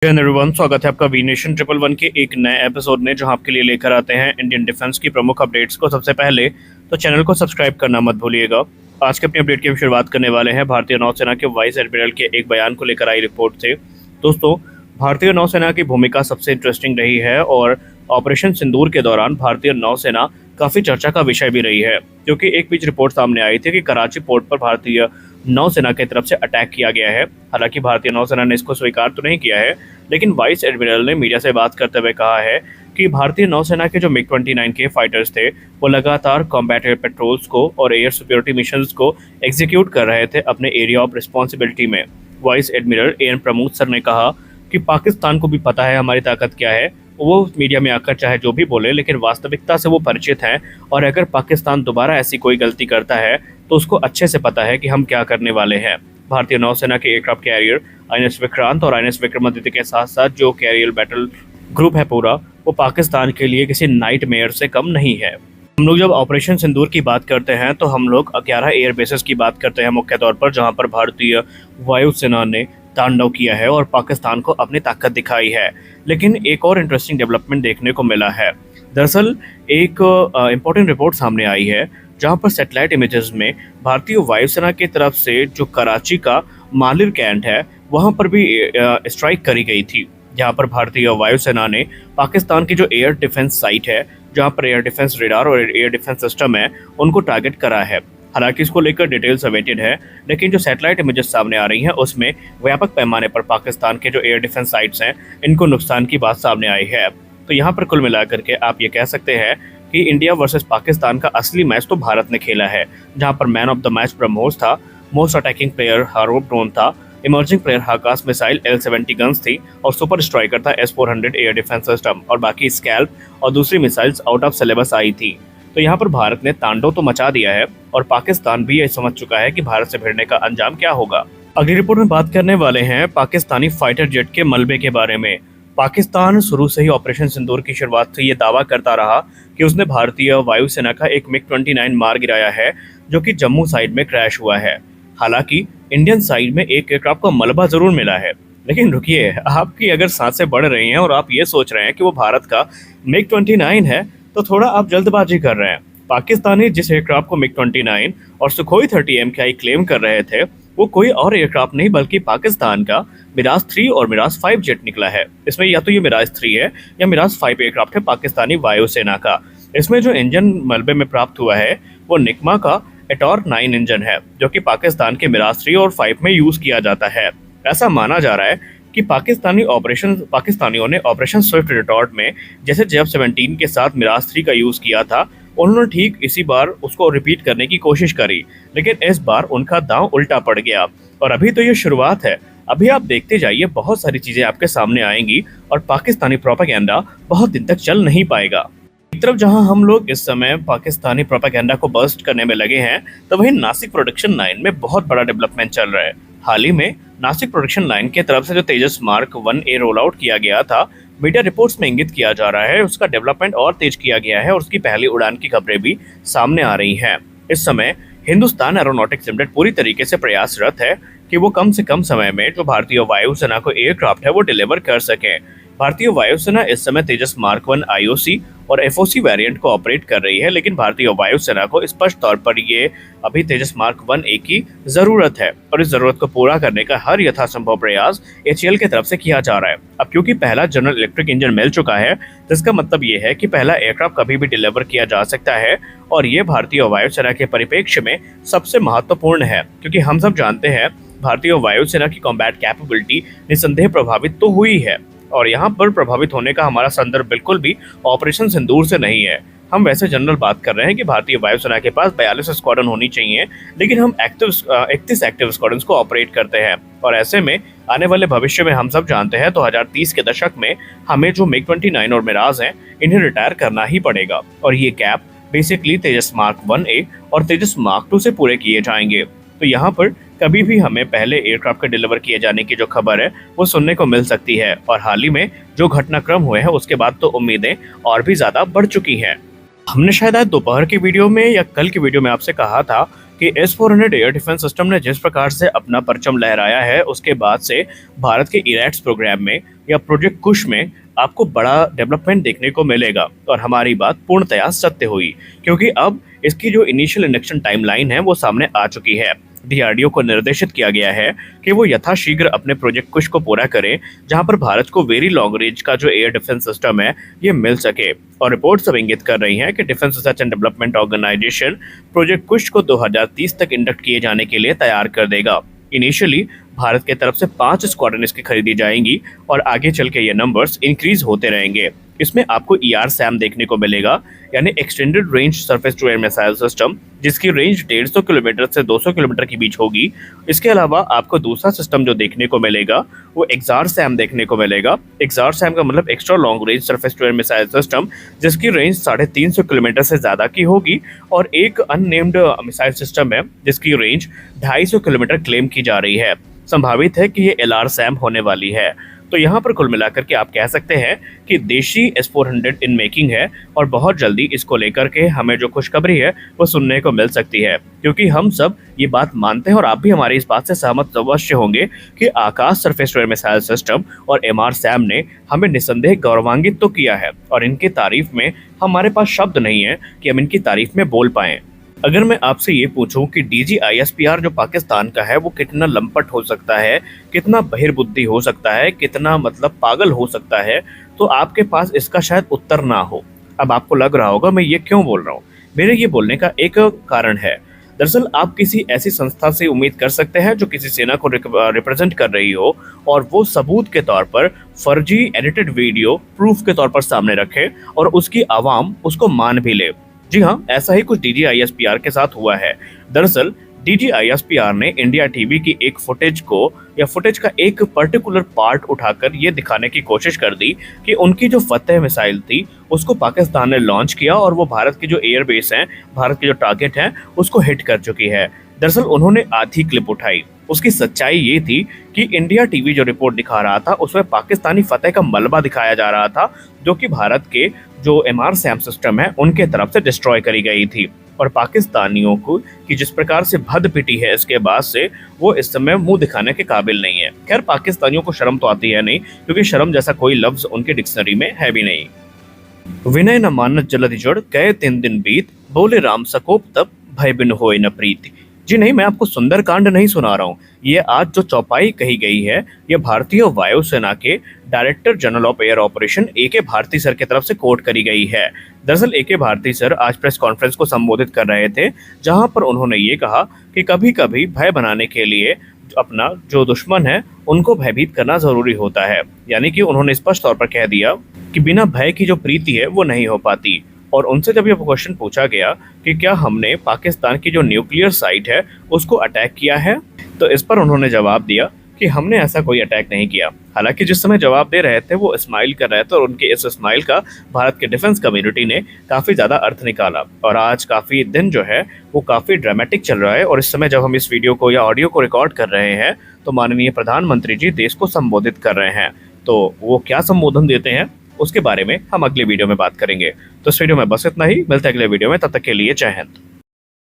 Everyone, स्वागत है आपका वी नेशन 111 के एक नए एपिसोड में, जहां आपके लिए लेकर आते हैं इंडियन डिफेंस की प्रमुख अपडेट्स को। सबसे पहले तो चैनल को सब्सक्राइब करना मत भूलिएगा। आज के अपनी अपडेट की हम शुरुआत करने वाले हैं भारतीय नौसेना के वाइस एडमिरल के एक बयान को लेकर आई रिपोर्ट से। दोस्तों, भारतीय नौसेना की भूमिका सबसे इंटरेस्टिंग रही है और ऑपरेशन सिंदूर के दौरान भारतीय नौसेना काफ़ी चर्चा का विषय भी रही है, क्योंकि एक बीच रिपोर्ट सामने आई थी कि कराची पोर्ट पर भारतीय नौसेना की तरफ से अटैक किया गया है। हालांकि भारतीय नौसेना ने इसको स्वीकार तो नहीं किया है, लेकिन वाइस एडमिरल ने मीडिया से बात करते हुए कहा है कि भारतीय नौसेना के जो मिग-29 के फाइटर्स थे वो लगातार कॉम्बैट एयर पेट्रोल्स को और एयर सिक्योरिटी मिशंस को एग्जीक्यूट कर रहे थे अपने एरिया ऑफ रिस्पॉन्सिबिलिटी में। Vice admiral AN Pramod sir ने कहा कि पाकिस्तान को भी पता है हमारी ताकत क्या है। वो मीडिया में आकर चाहे जो भी बोले, लेकिन वास्तविकता से वो परिचित हैं, और अगर पाकिस्तान दोबारा ऐसी कोई गलती करता है तो उसको अच्छे से पता है कि हम क्या करने वाले हैं। भारतीय नौसेना के एयरक्राफ्ट कैरियर आईएनएस विक्रांत और आईएनएस विक्रमादित्य के साथ साथ जो कैरियर बैटल ग्रुप है पूरा, वो पाकिस्तान के लिए किसी नाइटमेयर से कम नहीं है। हम लोग जब ऑपरेशन सिंदूर की बात करते हैं तो हम लोग 11 एयर बेसेस की बात करते हैं मुख्य तौर पर, जहां पर भारतीय वायुसेना ने तांडव किया है और पाकिस्तान को अपनी ताकत दिखाई है। लेकिन एक और इंटरेस्टिंग डेवलपमेंट देखने को मिला है। दरअसल एक इम्पोर्टेंट रिपोर्ट सामने आई है, जहां पर सैटेलाइट इमेजेस में भारतीय वायुसेना की तरफ से जो कराची का मालिर कैंट है वहां पर भी स्ट्राइक करी गई थी, जहां पर भारतीय वायुसेना ने पाकिस्तान की जो एयर डिफेंस साइट है, जहां पर एयर डिफेंस रेडार और एयर डिफेंस सिस्टम है, उनको टारगेट करा है। हालांकि इसको लेकर डिटेल्स अवेटेड है, लेकिन जो सैटेलाइट इमेजेस सामने आ रही हैं उसमें व्यापक पैमाने पर पाकिस्तान के जो एयर डिफेंस साइट्स हैं इनको नुकसान की बात सामने आई है। तो यहाँ पर कुल मिलाकर के आप ये कह सकते हैं कि इंडिया वर्सेस पाकिस्तान का असली मैच तो भारत ने खेला है, जहां पर man of the match BrahMos था, most attacking player Harop drone था, इमर्जिंग प्लेयर हाकास मिसाइल L-70 गन्स थी और सुपर स्ट्राइकर था S-400 एयर डिफेंस सिस्टम, और बाकी स्कैल्प और दूसरी मिसाइल्स आउट ऑफ सिलेबस आई थी। तो यहाँ पर भारत ने तांडव तो मचा दिया है और पाकिस्तान भी ये समझ चुका है कि भारत से भिड़ने का अंजाम क्या होगा। अगली रिपोर्ट में बात करने वाले हैं पाकिस्तानी फाइटर जेट के मलबे के बारे में। पाकिस्तान शुरू से ही ऑपरेशन सिंदूर की शुरुआत से ये दावा करता रहा कि उसने भारतीय वायुसेना का एक मिग-29 मार गिराया है, जो कि जम्मू साइड में क्रैश हुआ है। हालांकि इंडियन साइड में एक एयरक्राफ्ट का मलबा जरूर मिला है, लेकिन रुकिए, आपकी अगर सांसें बढ़ रही हैं और आप ये सोच रहे हैं कि वो भारत का मिग-29 है, तो थोड़ा आप जल्दबाजी कर रहे हैं। पाकिस्तानी जिस एयरक्राफ्ट को मिग-29 और सुखोई 30 MKI क्लेम कर रहे थे, वो कोई और एयरक्राफ्ट नहीं बल्कि पाकिस्तान का मिराज 3 और मिराज 5 जेट निकला है। इसमें या तो ये मिराज 3 है या मिराज 5 एयरक्राफ्ट है पाकिस्तानी वायुसेना का। इसमें जो इंजन मलबे में प्राप्त हुआ है वो निकमा का एटॉर 9 इंजन है, जो कि पाकिस्तान के मिराज 3 और 5 में यूज किया जाता है। ऐसा माना जा रहा है कि पाकिस्तानियों ने ऑपरेशन स्विफ्ट रिटॉर्ट में जैसे JF-17 के साथ मिराज 3 का यूज किया था, उन्होंने ठीक इसी बार उसको रिपीट करने की कोशिश करी, लेकिन इस बार उनका दांव उल्टा पड़ गया। और अभी तो ये शुरुआत है, अभी आप देखते जाइए, बहुत सारी चीजें आपके सामने आएंगी और पाकिस्तानी प्रोपेगेंडा बहुत दिन तक चल नहीं पाएगा। एक तरफ जहां हम लोग इस समय पाकिस्तानी प्रोपेगेंडा को बर्स्ट करने में लगे हैं, तो वहीं नासिक प्रोडक्शन लाइन में बहुत बड़ा डेवलपमेंट चल रहा है। हाल ही में नासिक प्रोडक्शन लाइन की तरफ से जो तेजस मार्क 1A रोल आउट किया गया था, मीडिया रिपोर्ट्स में इंगित किया जा रहा है उसका डेवलपमेंट और तेज किया गया है और उसकी पहली उड़ान की खबरें भी सामने आ रही हैं। इस समय हिंदुस्तान एरोनॉटिक्स लिमिटेड पूरी तरीके से प्रयासरत है कि वो कम से कम समय में जो भारतीय वायुसेना को एयरक्राफ्ट है वो डिलीवर कर सके। भारतीय वायुसेना इस समय तेजस मार्क 1 IOC और FOC वेरिएंट को ऑपरेट कर रही है, लेकिन भारतीय वायुसेना को स्पष्ट तौर पर ये अभी तेजस मार्क 1A की जरूरत है और इस जरूरत को पूरा करने का हर यथासंभव प्रयास HAL की तरफ से किया जा रहा है। अब क्योंकि पहला जनरल इलेक्ट्रिक इंजन मिल चुका है, जिसका मतलब ये है कि पहला एयरक्राफ्ट कभी भी डिलीवर किया जा सकता है, और ये भारतीय वायुसेना के परिप्रेक्ष्य में सबसे महत्वपूर्ण है, क्योंकि हम सब जानते हैं भारतीय वायुसेना की कॉम्बैट कैपेबिलिटी निसंदेह प्रभावित तो हुई है, और यहाँ पर प्रभावित होने का हमारा संदर्भ बिल्कुल भी ऑपरेशन सिंदूर से नहीं है। हम वैसे जनरल बात कर रहे हैं कि भारतीय वायुसेना के पास 42 स्क्वाड्रन होनी चाहिए, लेकिन हम 31 एक्टिव स्क्वाड्रन को ऑपरेट करते हैं, और ऐसे में आने वाले भविष्य में हम सब जानते हैं 2030 के दशक में हमें जो मिग-29 और मिराज हैं इन्हें रिटायर करना ही पड़ेगा, और ये गैप बेसिकली तेजस मार्क 1A और तेजस मार्क 2 से पूरे किए जाएंगे। तो यहाँ पर कभी भी हमें पहले एयरक्राफ्ट के डिलीवर किए जाने की जो खबर है वो सुनने को मिल सकती है, और हाल ही में जो घटनाक्रम हुए हैं उसके बाद तो उम्मीदें और भी ज्यादा बढ़ चुकी हैं। हमने शायद आज दोपहर की वीडियो में या कल की वीडियो में आपसे कहा था कि S-400 एयर डिफेंस सिस्टम ने जिस प्रकार से अपना परचम लहराया है, उसके बाद से भारत के इरैट्स प्रोग्राम में या प्रोजेक्ट कुश में आपको बड़ा डेवलपमेंट देखने को मिलेगा। और हमारी बात पूर्णतया सत्य हुई, क्योंकि अब इसकी जो इनिशियल इंडक्शन टाइमलाइन है वो सामने आ चुकी है। डीआरडीओ को निर्देशित किया गया है कि वो यथाशीघ्र अपने प्रोजेक्ट कुश को पूरा करें, जहां पर भारत को वेरी लॉन्ग रेंज का जो एयर डिफेंस सिस्टम है ये मिल सके। और रिपोर्ट्स अब इंगित कर रही हैं कि defence research and development organisation project Kusha को 2030 तक इंडक्ट किए जाने के लिए तैयार कर देगा। इनिशियली भारत के तरफ से 5 स्क्वाड्रन इसकी खरीदी जाएंगी और आगे चल के ये नंबर्स इंक्रीज होते रहेंगे। इसमें आपको ER-SAM देखने को मिलेगा, यानी extended range surface to air missile system, जिसकी रेंज 150 किलोमीटर से 200 किलोमीटर के बीच होगी। इसके अलावा आपको दूसरा सिस्टम जो देखने को मिलेगा वो EXAR-SAM देखने को मिलेगा। EXAR-SAM का मतलब extra long range surface to air missile system, जिसकी रेंज 350 किलोमीटर से ज़्यादा की होगी। और एक अननेम्ड मिसाइल सिस्टम है जिसकी रेंज 250 किलोमीटर क्लेम की जा रही है। संभावित है कि ये LR-SAM होने वाली है। तो यहाँ पर कुल मिलाकर के आप कह सकते हैं कि देशी S-400 इन मेकिंग है और बहुत जल्दी इसको लेकर के हमें जो खुशखबरी है वो सुनने को मिल सकती है, क्योंकि हम सब ये बात मानते हैं और आप भी हमारी इस बात से सहमत अवश्य होंगे कि Akash surface to air missile system और MR-SAM ने हमें निसंदेह गौरवान्वित तो किया है और इनकी तारीफ में हमारे पास शब्द नहीं है कि हम इनकी तारीफ में बोल पाएं। अगर मैं आपसे ये पूछूं कि DGISPR जो पाकिस्तान का है वो कितना लंपट हो सकता है, कितना बहिर्बुद्धि हो सकता है, कितना मतलब पागल हो सकता है, तो आपके पास इसका शायद उत्तर ना हो। अब आपको लग रहा होगा मैं ये क्यों बोल रहा हूँ। मेरे ये बोलने का एक कारण है। दरअसल आप किसी ऐसी संस्था से उम्मीद कर सकते हैं जो किसी सेना को रिप्रेजेंट कर रही हो और वो सबूत के तौर पर फर्जी एडिटेड वीडियो प्रूफ के तौर पर सामने रखे और उसकी आवाम उसको मान भी ले। जी हाँ, ऐसा ही कुछ DGISPR के साथ हुआ है। दरअसल DGISPR ने इंडिया टीवी की एक फुटेज को या फुटेज का एक पर्टिकुलर पार्ट उठाकर ये दिखाने की कोशिश कर दी कि उनकी जो फतेह मिसाइल थी उसको पाकिस्तान ने लॉन्च किया और वो भारत की जो एयरबेस हैं, भारत के जो टारगेट हैं उसको हिट कर चुकी है। दरअसल उन्होंने आधी क्लिप उठाई। उसकी सच्चाई ये थी कि इंडिया टीवी जो रिपोर्ट दिखा रहा था उसमें पाकिस्तानी फतेह का मलबा दिखाया जा रहा था, जो कि भारत के जो MR-SAM सिस्टम है उनके तरफ से डिस्ट्रॉय करी गई थी। और पाकिस्तानियों को कि जिस प्रकार से भद पिटी है इसके बाद से वो इस समय मुंह दिखाने के काबिल नहीं है। खैर, पाकिस्तानियों को शर्म तो आती है नहीं, क्योंकि शर्म जैसा कोई लफ्ज उनके डिक्शनरी में है भी नहीं। विनय न मानत जलधि जड़, कहे 3 दिन बीत, बोले राम सकोप तब, भय बिन होए न प्रीति। जी नहीं, मैं आपको सुंदरकांड नहीं सुना रहा हूँ। ये आज जो चौपाई कही गई है ये भारतीय वायुसेना के director general of air operation AK Bharti sir की तरफ से कोट करी गई है। दरअसल AK भारती सर आज प्रेस कॉन्फ्रेंस को संबोधित कर रहे थे, जहां पर उन्होंने ये कहा कि कभी कभी भय बनाने के लिए अपना जो दुश्मन है उनको भयभीत करना जरूरी होता है। यानी कि उन्होंने स्पष्ट तौर पर कह दिया कि बिना भय की जो प्रीति है वो नहीं हो पाती। और उनसे जब ये क्वेश्चन पूछा गया कि क्या हमने पाकिस्तान की जो न्यूक्लियर साइट है उसको अटैक किया है, तो इस पर उन्होंने जवाब दिया कि हमने ऐसा कोई अटैक नहीं किया। हालांकि जिस समय जवाब दे रहे थे वो स्माइल कर रहे थे और उनके इस स्माइल का भारत के डिफेंस कम्युनिटी ने काफ़ी ज़्यादा अर्थ निकाला। और आज काफ़ी दिन जो है वो काफ़ी ड्रामेटिक चल रहा है। और इस समय जब हम इस वीडियो को या ऑडियो को रिकॉर्ड कर रहे हैं तो माननीय प्रधानमंत्री जी देश को संबोधित कर रहे हैं। तो वो क्या संबोधन देते हैं उसके बारे में हम अगले वीडियो में बात करेंगे। तो इस वीडियो में बस इतना ही। मिलते हैं अगले वीडियो में, तब तक के लिए जय हिंद।